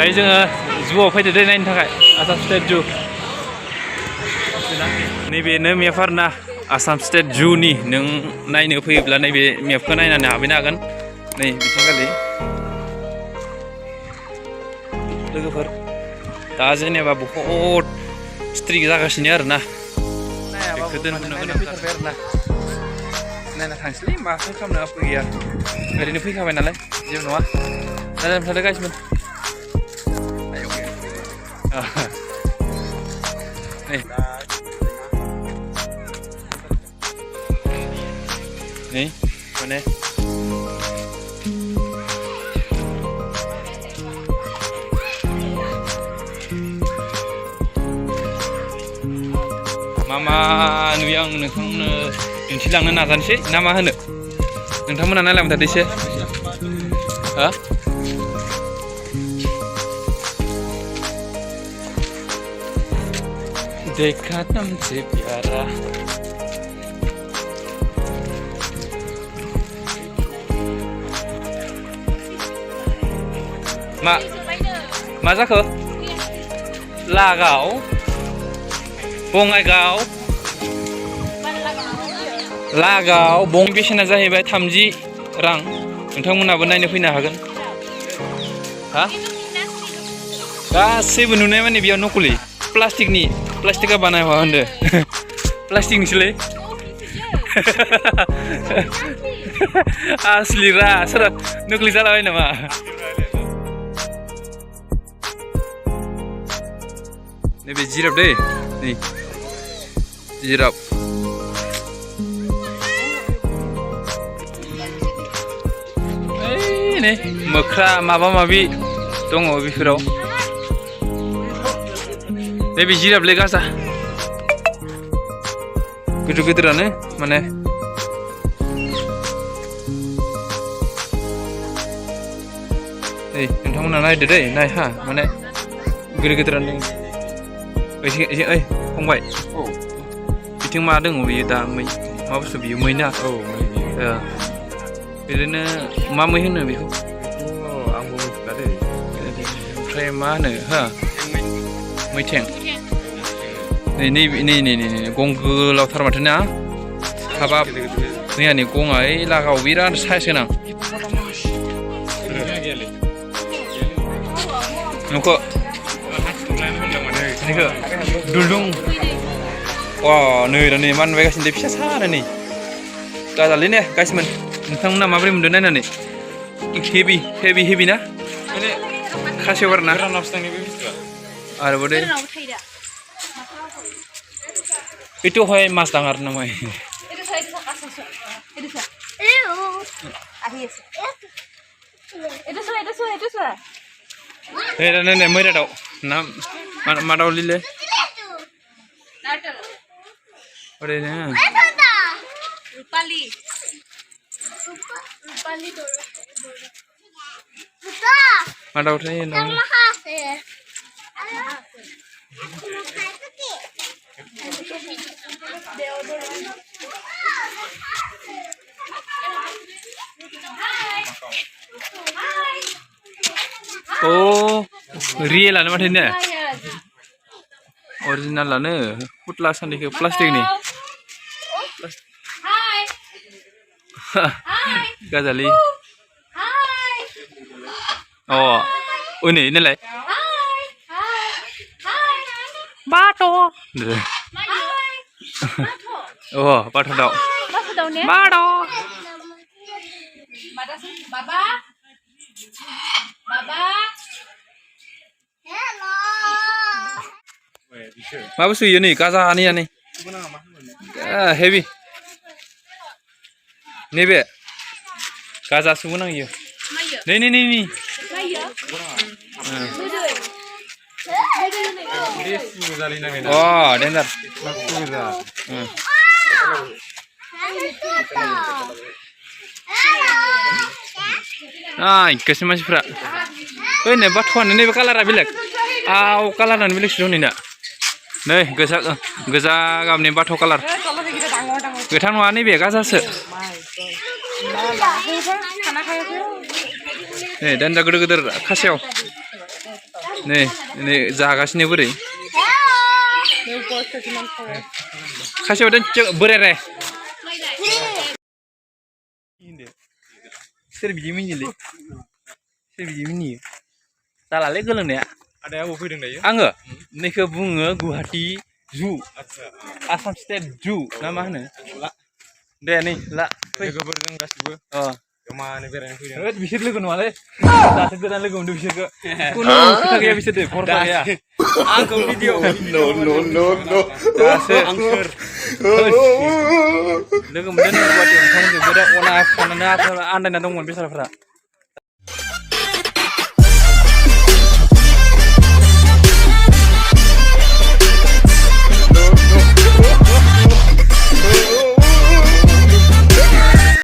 दायो जोङो जुआव फैदो दै नायनो थाखाय आसाम स्टेट जु नैबेनो मेप आरोना आसाम स्टेट जुनि नों नायनो फैयोब्ला नैबे मेपखौ नायनानै हाबहैनो हागोन नै बिथिंखालि लोगोफोर दा जेनेबा बहुद स्ट्रिक जागासिनो आरोना बेखौ दोननो गोनांथार आरोना नायना थांसैलै माथो खालामनो आफो गैया ओरैनो फैखाबाय नालाय जेबो नङा नायनानै थादो गासिबो नै माने मा नुयो आं नोंथांमोननो दिन्थिलांनो नाजानोसै ना मा होनो नोंथांमोना नायलांबाय थादो एसे हा देखा तुमसे प्यारा मा जाखो लागाव बङाइगाव लागाव बं बेसेना जाहैबाय 30 रां नोंथांमोनाबो नायनो फैनो हागोन हा गासैबो नुनाय माने बेयाव नकलि प्लास्टिका बानायवा होनदो प्लास्टिकनिसोलै आसलि रा सोर नकलि जालाबाय नामा नैबे जिराफ दै नै जिराफ नै मोख्रा माबा माबि दङ बेफोराव नैबे जिराफलै गाजा गिदिर गिदिरानो माने नै नोंथांमोना नायदो दै नाय हा माने गिदिर गिदिरानो ओइ फंबाय बिथिं मा दङ बियो दा मै मा बुस्थु बियो मै ना बिदिनो मा मै होनो बेखौ आंबो मिथिला दै ओमफ्राय मा होनो हा मैथें नै गं गोलावथार माथो ना हाबाब मैयानि गङा ओइ लागाव बिराद साइज गोनां नोंखौ दुलदुं अ नै मानबायगासिनो दे फिसा सानो नै गाजालै ने गासिमोन नोंथांमोना माबोरै मोनदों नायनानै हेभि ना माने खासेव आरोना आरोबाव दे itu hoy mas dangar namai itu mera dau nam ma dau lile ore na rupali ma dau thai no oh real ane mathai ne original ane putla sandi ke plastic ni hi gazali oh ini lai bato oh bato dau bato baba hello मा बुस्थु इयो नै गाजानिया नै हेभि नैबे गाजा सुगोन आं इयो नै अ डेन्जार गोसो मानसिफ्रा ओइ नै बाथ'आनो नैबे कालारा बेलेग आव कालारानो बेलेगसो दं नैना नै गोजा गाबनि बाथ' कालार गोथां नङा नैबे गाजासो नै दान्दा गोदोर गोदोर खासेव नै जागासिनो बोरै खासेयाव दोन बोराय रे सोर बिदि मिनियोलै सोर बिदि मिनियो जालालै गोलोंनाया आदाया अबाव फैदों दायो आङो नैखौ बुङो गुवाहाटि जु आसाम स्टेट जु ना मा होनो दे नै ला लोगोफोरजों गासिबो जमानो बेरायनो फैदों होद बिसोर लोगो नङालै दासो गोदान लोगो मोनदों बिसोरखौ खुनु खोथा गैया बिसोरजों भरसा गैया आंखौ भिडिअ दासो आं सोर लोगो मोनदों गुवाहाटियाव नोंथांमोनजोंबो दा अना खानानै आन्दायना दंमोन बेसाराफ्रा